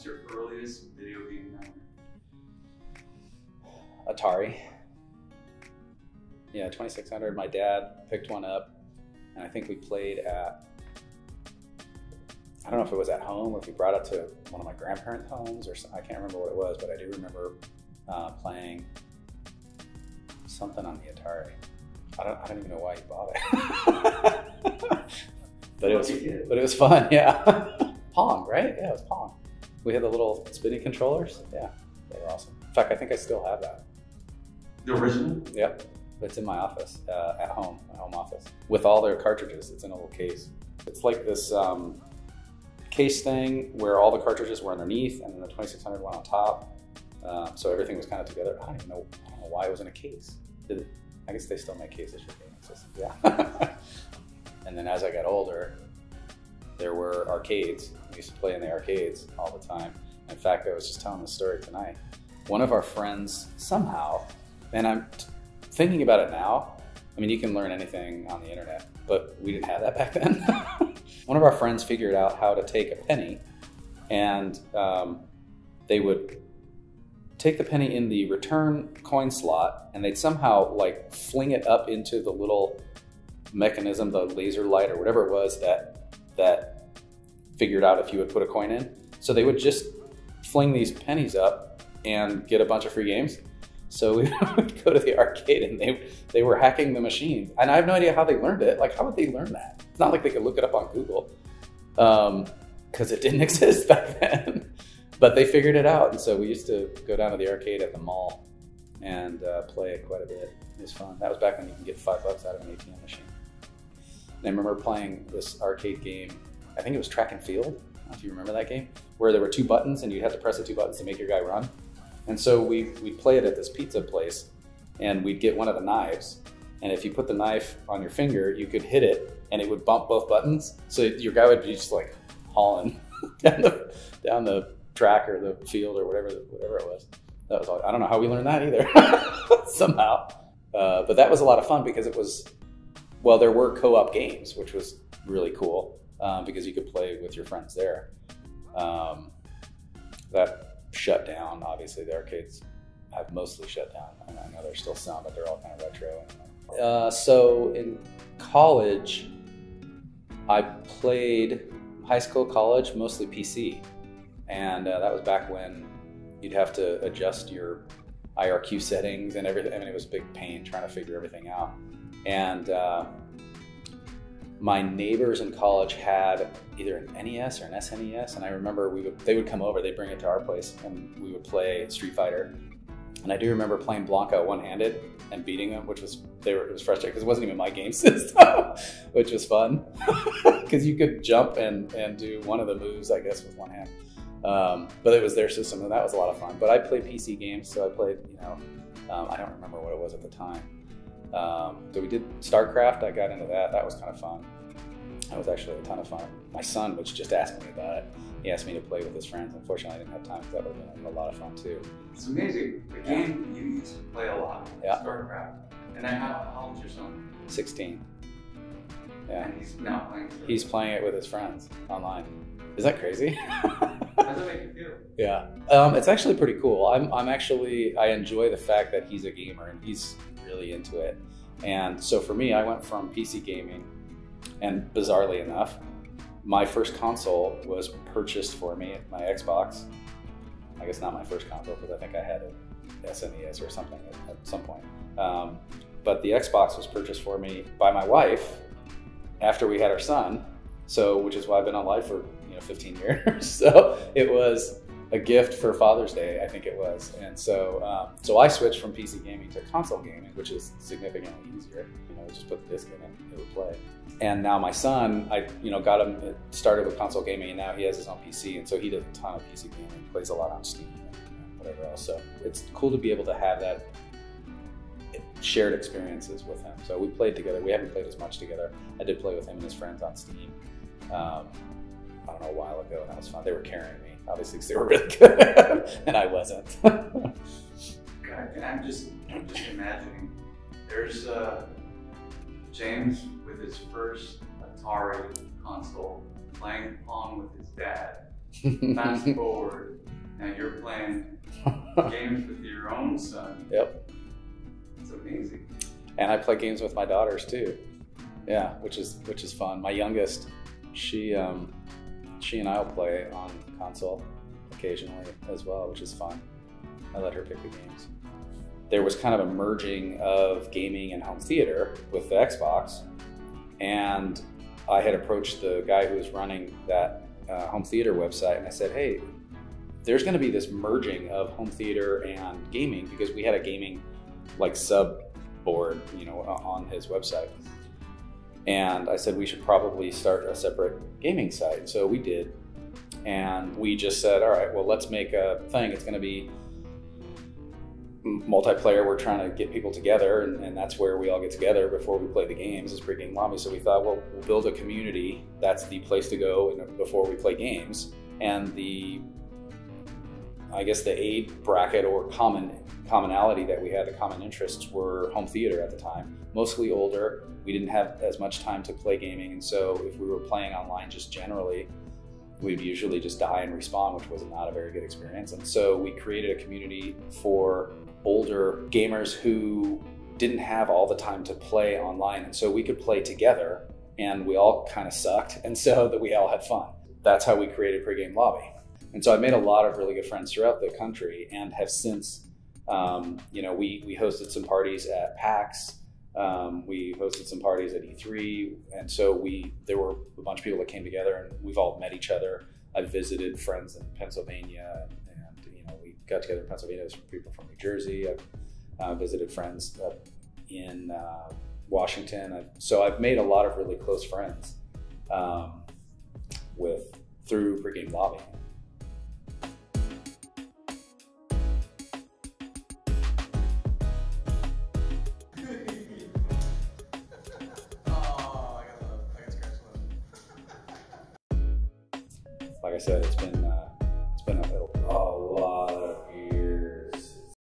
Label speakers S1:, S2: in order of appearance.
S1: What's your earliest video game memory?
S2: Atari. Yeah, 2600. My dad picked one up, and I think we played at, I don't know if it was at home or if he brought it to one of my grandparents' homes or something. I can't remember what it was, but I do remember playing something on the Atari. I don't even know why he bought it. but it was fun, yeah. Pong, right? Yeah, it was Pong. We had the little spinning controllers. Yeah, they were awesome. In fact, I think I still have that.
S1: The original?
S2: Yep. It's in my office, at home, my home office, with all their cartridges. It's in a little case. It's like this case thing where all the cartridges were underneath and then the 2600 went on top. So everything was kind of together. I don't know why it was in a case. I guess they still make cases for gaming systems, yeah. And then as I got older, there were arcades. We used to play in the arcades all the time. In fact, I was just telling this story tonight. One of our friends somehow, and I'm thinking about it now, I mean, you can learn anything on the internet, but we didn't have that back then. One of our friends figured out how to take a penny and they would take the penny in the return coin slot and they'd somehow like fling it up into the little mechanism, the laser light or whatever it was that figured out if you would put a coin in. So they would just fling these pennies up and get a bunch of free games. So we would go to the arcade and they were hacking the machine. And I have no idea how they learned it. Like, how would they learn that? It's not like they could look it up on Google because it didn't exist back then. But they figured it out. And so we used to go down to the arcade at the mall and play it quite a bit. It was fun. That was back when you can get $5 out of an ATM machine. And I remember playing this arcade game. I think it was Track and Field. I don't know if you remember that game, where there were 2 buttons and you'd have to press the 2 buttons to make your guy run. And so we'd play it at this pizza place and we'd get one of the knives. And if you put the knife on your finger, you could hit it and it would bump both buttons. So your guy would be just like hauling down the track or the field or whatever it was. That was all. I don't know how we learned that either, somehow. But that was a lot of fun because it was, well, there were co-op games, which was really cool because you could play with your friends there. That shut down. Obviously, the arcades have mostly shut down. I know there's still some, but they're all kind of retro. So in college, I played high school, college, mostly PC. And that was back when you'd have to adjust your IRQ settings and everything. I mean, it was a big pain trying to figure everything out. And my neighbors in college had either an NES or an SNES, and I remember they would come over, they'd bring it to our place, and we would play Street Fighter. And I do remember playing Blanca one-handed and beating them, it was frustrating because it wasn't even my game system, which was fun because you could jump and do one of the moves, I guess, with one hand. But it was their system, and that was a lot of fun. But I played PC games, so I played, I don't remember what it was at the time. So we did StarCraft. I got into that. That was kind of fun. That was actually a ton of fun. My son was just asking me about it. He asked me to play with his friends. Unfortunately, I didn't have time because that would have been a lot of fun too.
S1: It's amazing. The game you used to play a lot, StarCraft. And then how old's your son?
S2: 16. Yeah.
S1: And he's now playing.
S2: He's playing it with his friends online. Is that crazy?
S1: How does it make you feel?
S2: Yeah. It's actually pretty cool. I enjoy the fact that he's a gamer and he's really into it. And so for me, I went from PC gaming, and bizarrely enough, my first console was purchased for me, my Xbox. I guess not my first console because I think I had an SNES or something at some point. But the Xbox was purchased for me by my wife after we had our son. So, which is why I've been on live for 15 years. So it was a gift for Father's Day, I think it was. And so, so I switched from PC gaming to console gaming, which is significantly easier. Just put the disc in and it would play. And now my son, I got him started with console gaming, and now he has his own PC, and so he does a ton of PC gaming, plays a lot on Steam and whatever else. So it's cool to be able to have that shared experiences with him. So we played together. We haven't played as much together. I did play with him and his friends on Steam. I don't know, a while ago, and that was fun. They were carrying me, obviously, because they were really good, and I wasn't.
S1: God, and I'm just imagining. There's James with his first Atari console, playing Pong with his dad. Fast forward playing games with your own son.
S2: Yep.
S1: It's amazing.
S2: And I play games with my daughters too. Yeah, which is fun. My youngest, she and I will play on console occasionally as well, which is fun. I let her pick the games. There was kind of a merging of gaming and home theater with the Xbox, and I had approached the guy who was running that home theater website, and I said, hey, there's going to be this merging of home theater and gaming, because we had a gaming like sub board, you know, on his website. And I said we should probably start a separate gaming site. So we did, and we just said, all right, well, let's make a thing. It's going to be multiplayer. We're trying to get people together, and that's where we all get together before we play the games, is pre-game lobby. So we thought, well, we'll build a community. That's the place to go before we play games. And I guess the age bracket or commonality that we had, the common interests, were home theater at the time, mostly older. We didn't have as much time to play gaming, and so if we were playing online just generally, we'd usually just die and respawn, which was not a very good experience. And so we created a community for older gamers who didn't have all the time to play online, and so we could play together, and we all kind of sucked, and so that we all had fun. That's how we created Pre-Game Lobby. And so I made a lot of really good friends throughout the country, and have since, you know, we hosted some parties at PAX, we hosted some parties at E3, and so there were a bunch of people that came together, and we've all met each other. I visited friends in Pennsylvania, and you know, we got together in Pennsylvania. There's people from New Jersey. I've visited friends in Washington. So I've made a lot of really close friends through Pre-Game Lobby. Like I said, it's been a lot